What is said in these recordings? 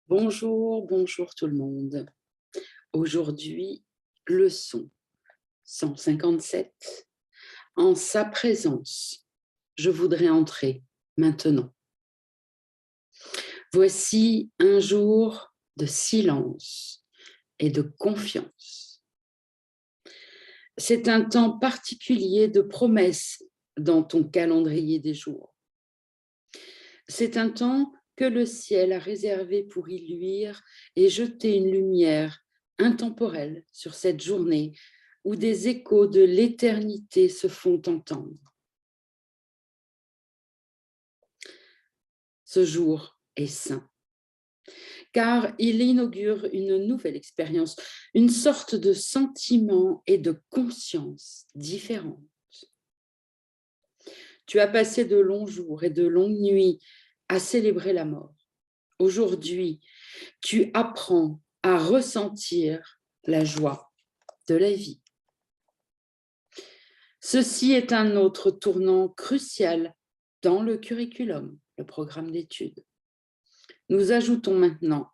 Bonjour, bonjour tout le monde. Aujourd'hui, leçon 157. En sa présence, je voudrais entrer maintenant. Voici un jour de silence et de confiance. C'est un temps particulier de promesses dans ton calendrier des jours. C'est un temps que le ciel a réservé pour y luire et jeter une lumière intemporelle sur cette journée où des échos de l'éternité se font entendre. Ce jour est saint, car il inaugure une nouvelle expérience, une sorte de sentiment et de conscience différente. Tu as passé de longs jours et de longues nuits à célébrer la mort. Aujourd'hui, tu apprends à ressentir la joie de la vie. Ceci est un autre tournant crucial dans le curriculum, le programme d'études. Nous ajoutons maintenant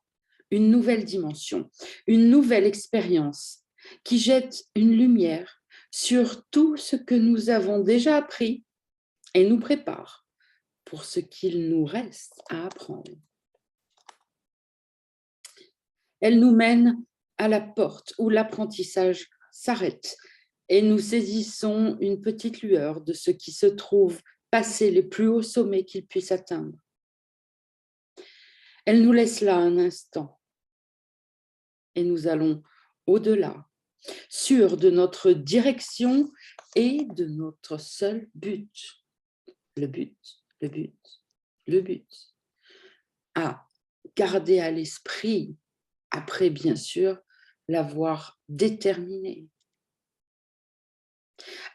une nouvelle dimension, une nouvelle expérience qui jette une lumière sur tout ce que nous avons déjà appris et nous prépare pour ce qu'il nous reste à apprendre. Elle nous mène à la porte où l'apprentissage s'arrête et nous saisissons une petite lueur de ce qui se trouve passer les plus hauts sommets qu'il puisse atteindre. Elle nous laisse là un instant et nous allons au-delà, sûrs de notre direction et de notre seul but. Le but, le but, le but. À garder à l'esprit, après bien sûr l'avoir déterminé,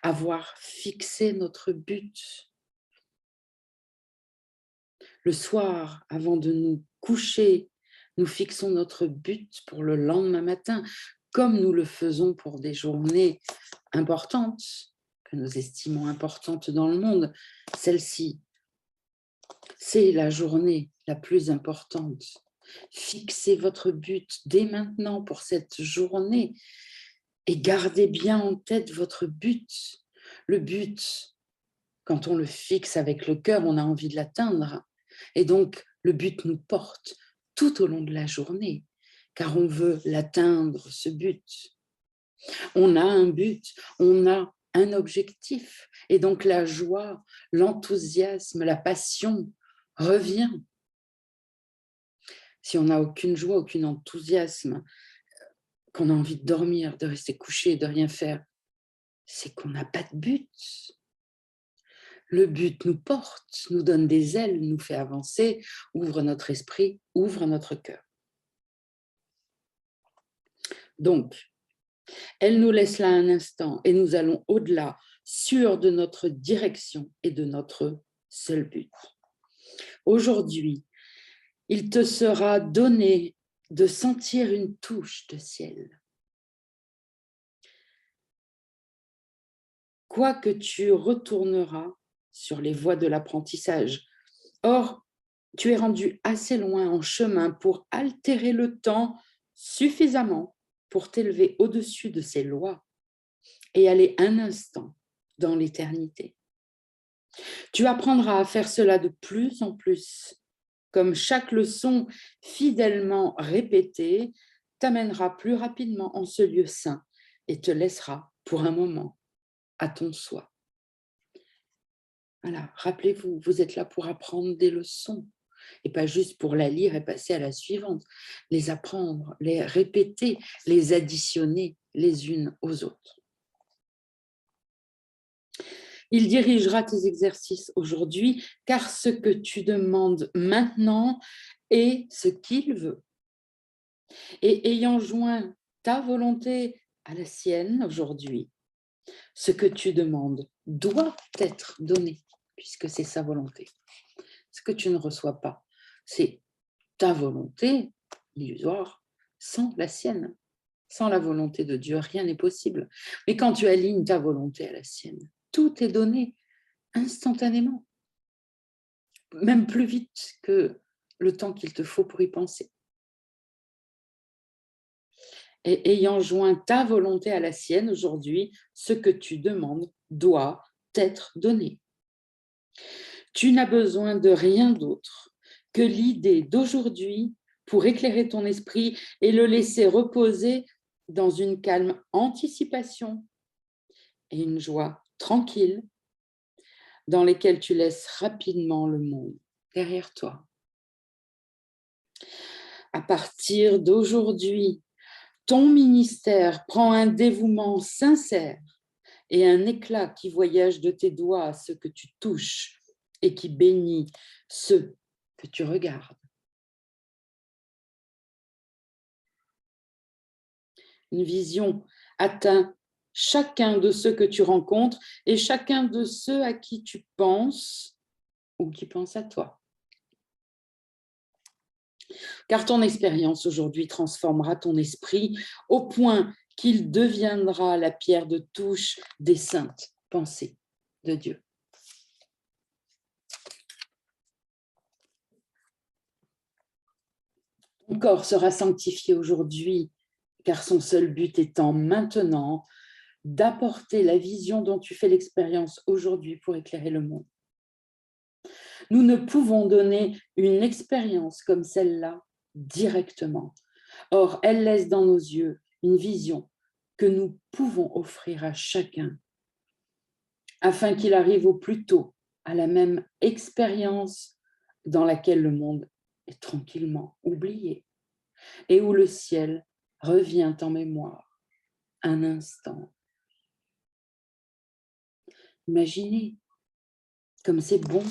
avoir fixé notre but. Le soir, avant de nous coucher, nous fixons notre but pour le lendemain matin, comme nous le faisons pour des journées importantes, que nous estimons importantes dans le monde. Celle-ci, c'est la journée la plus importante. Fixez votre but dès maintenant pour cette journée et gardez bien en tête votre but. Le but, quand on le fixe avec le cœur, on a envie de l'atteindre. Et donc, le but nous porte tout au long de la journée, car on veut l'atteindre, ce but. On a un but, on a un objectif. Et donc, la joie, l'enthousiasme, la passion revient. Si on n'a aucune joie, aucun enthousiasme, qu'on a envie de dormir, de rester couché, de rien faire, c'est qu'on n'a pas de but. Le but nous porte, nous donne des ailes, nous fait avancer, ouvre notre esprit, ouvre notre cœur. Donc, elle nous laisse là un instant et nous allons au-delà, sûrs de notre direction et de notre seul but. Aujourd'hui, il te sera donné de sentir une touche de ciel. Quoique tu retourneras sur les voies de l'apprentissage. Or, tu es rendu assez loin en chemin pour altérer le temps suffisamment pour t'élever au-dessus de ces lois et aller un instant dans l'éternité. Tu apprendras à faire cela de plus en plus, comme chaque leçon fidèlement répétée t'amènera plus rapidement en ce lieu saint et te laissera pour un moment à ton soi. Voilà, rappelez-vous, vous êtes là pour apprendre des leçons et pas juste pour la lire et passer à la suivante. Les apprendre, les répéter, les additionner les unes aux autres. Il dirigera tes exercices aujourd'hui, car ce que tu demandes maintenant est ce qu'il veut. Et ayant joint ta volonté à la sienne aujourd'hui, ce que tu demandes doit être donné, puisque c'est sa volonté. Ce que tu ne reçois pas, c'est ta volonté illusoire sans la sienne. Sans la volonté de Dieu, rien n'est possible. Mais quand tu alignes ta volonté à la sienne, tout est donné instantanément, même plus vite que le temps qu'il te faut pour y penser. et ayant joint ta volonté à la sienne aujourd'hui, ce que tu demandes doit t'être donné. Tu n'as besoin de rien d'autre que l'idée d'aujourd'hui pour éclairer ton esprit et le laisser reposer dans une calme anticipation et une joie tranquille dans lesquelles tu laisses rapidement le monde derrière toi. À partir d'aujourd'hui, ton ministère prend un dévouement sincère et un éclat qui voyage de tes doigts à ce que tu touches et qui bénit ceux que tu regardes. Une vision atteint chacun de ceux que tu rencontres et chacun de ceux à qui tu penses ou qui pensent à toi. Car ton expérience aujourd'hui transformera ton esprit au point qu'il deviendra la pierre de touche des saintes pensées de Dieu. Ton corps sera sanctifié aujourd'hui, car son seul but étant maintenant d'apporter la vision dont tu fais l'expérience aujourd'hui pour éclairer le monde. Nous ne pouvons donner une expérience comme celle-là directement. Or, elle laisse dans nos yeux une vision que nous pouvons offrir à chacun afin qu'il arrive au plus tôt à la même expérience dans laquelle le monde est tranquillement oublié et où le ciel revient en mémoire un instant. Imaginez comme c'est bon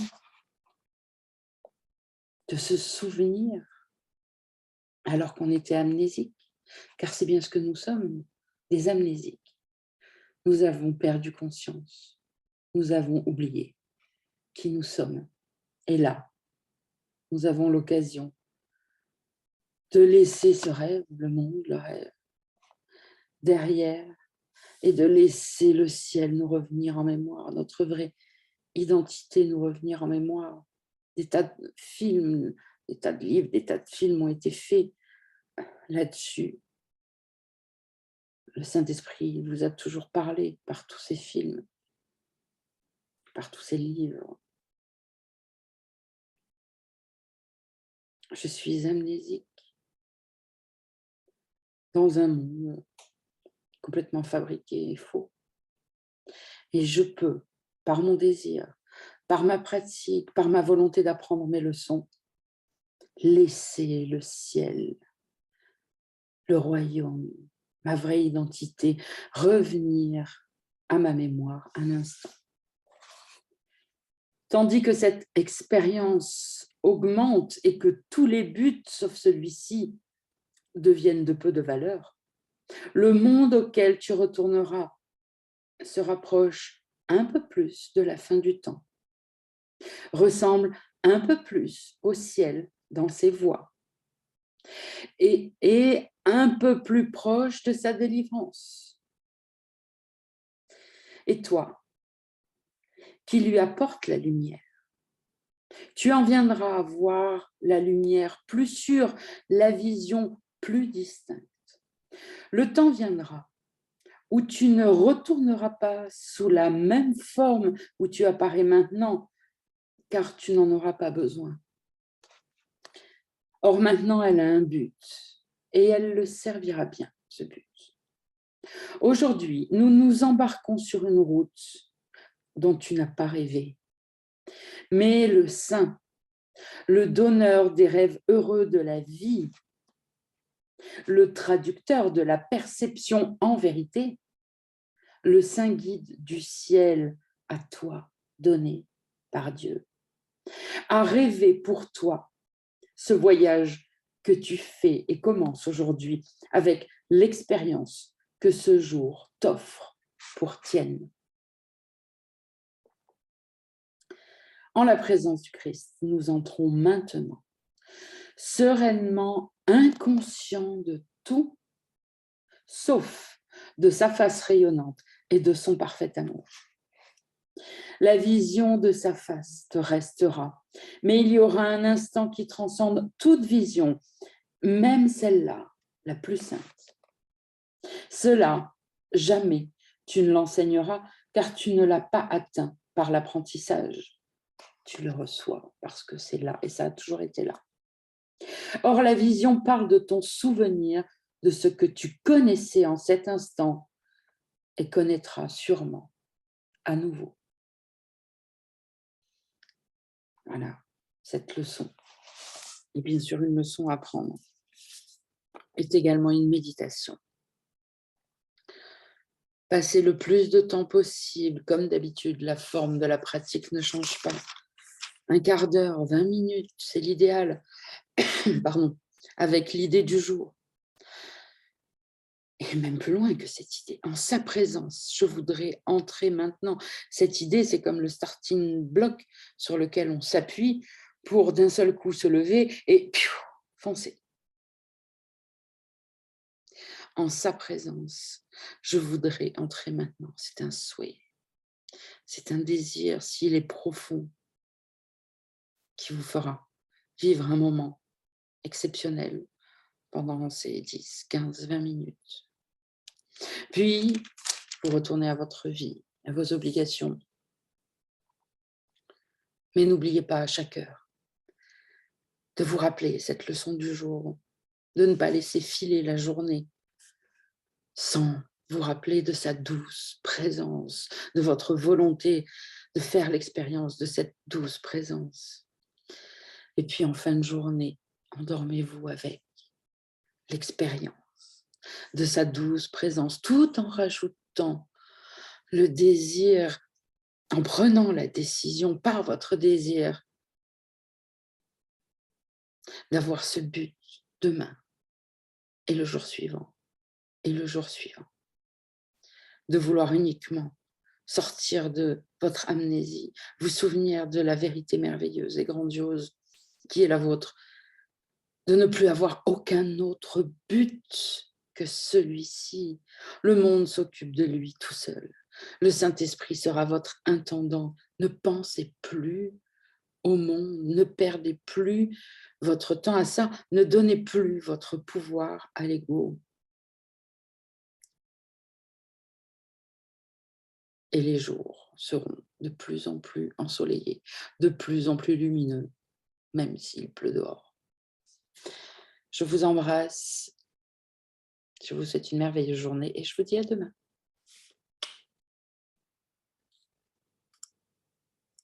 de se souvenir alors qu'on était amnésique, car c'est bien ce que nous sommes, des amnésiques. Nous avons perdu conscience, nous avons oublié qui nous sommes. Et là, nous avons l'occasion de laisser ce rêve, le monde, le rêve, derrière, et de laisser le ciel nous revenir en mémoire, notre vraie identité nous revenir en mémoire. Des tas de films, des tas de livres, des tas de films ont été faits là-dessus. Le Saint-Esprit vous a toujours parlé par tous ces films, par tous ces livres. Je suis amnésique dans un monde complètement fabriqué et faux. Et je peux, par mon désir, par ma pratique, par ma volonté d'apprendre mes leçons, laisser le ciel, le royaume, ma vraie identité, revenir à ma mémoire un instant. Tandis que cette expérience augmente et que tous les buts, sauf celui-ci, deviennent de peu de valeur, le monde auquel tu retourneras se rapproche un peu plus de la fin du temps, ressemble un peu plus au ciel dans ses voies et un peu plus proche de sa délivrance. Et toi, qui lui apporte la lumière, tu en viendras à voir la lumière plus sûre, la vision plus distincte. Le temps viendra où tu ne retourneras pas sous la même forme où tu apparais maintenant, car tu n'en auras pas besoin. Or, maintenant, elle a un but, et elle le servira bien, ce but. Aujourd'hui, nous nous embarquons sur une route dont tu n'as pas rêvé. Mais le Saint, le donneur des rêves heureux de la vie, le traducteur de la perception en vérité, le Saint guide du ciel à toi donné par Dieu, a rêvé pour toi ce voyage que tu fais et commence aujourd'hui avec l'expérience que ce jour t'offre pour tienne. En la présence du Christ, nous entrons maintenant, sereinement inconscients de tout, sauf de sa face rayonnante et de son parfait amour. La vision de sa face te restera, mais il y aura un instant qui transcende toute vision, même celle-là, la plus sainte. Cela, jamais tu ne l'enseigneras car tu ne l'as pas atteint par l'apprentissage. Tu le reçois parce que c'est là et ça a toujours été là. Or, la vision parle de ton souvenir, de ce que tu connaissais en cet instant et connaîtras sûrement à nouveau. Voilà, cette leçon. Et bien sûr, une leçon à apprendre est également une méditation. Passer le plus de temps possible, comme d'habitude, la forme de la pratique ne change pas. Un quart d'heure, 20 minutes, c'est l'idéal. Pardon, avec l'idée du jour. Et même plus loin que cette idée, en sa présence, je voudrais entrer maintenant. Cette idée, c'est comme le starting block sur lequel on s'appuie pour d'un seul coup se lever et foncer. En sa présence, je voudrais entrer maintenant. C'est un souhait, c'est un désir, s'il est profond, qui vous fera vivre un moment exceptionnel pendant ces 10, 15, 20 minutes. Puis, vous retournez à votre vie, à vos obligations. Mais n'oubliez pas à chaque heure de vous rappeler cette leçon du jour, de ne pas laisser filer la journée sans vous rappeler de sa douce présence, de votre volonté de faire l'expérience de cette douce présence. Et puis en fin de journée, endormez-vous avec l'expérience de sa douce présence, tout en rajoutant le désir, en prenant la décision par votre désir d'avoir ce but demain et le jour suivant et le jour suivant, de vouloir uniquement sortir de votre amnésie, vous souvenir de la vérité merveilleuse et grandiose qui est la vôtre, de ne plus avoir aucun autre but que celui-ci. Le monde s'occupe de lui tout seul. Le Saint-Esprit sera votre intendant. Ne pensez plus au monde, ne perdez plus votre temps à ça, ne donnez plus votre pouvoir à l'ego. Et les jours seront de plus en plus ensoleillés, de plus en plus lumineux, même s'il pleut dehors. Je vous embrasse, je vous souhaite une merveilleuse journée et je vous dis à demain.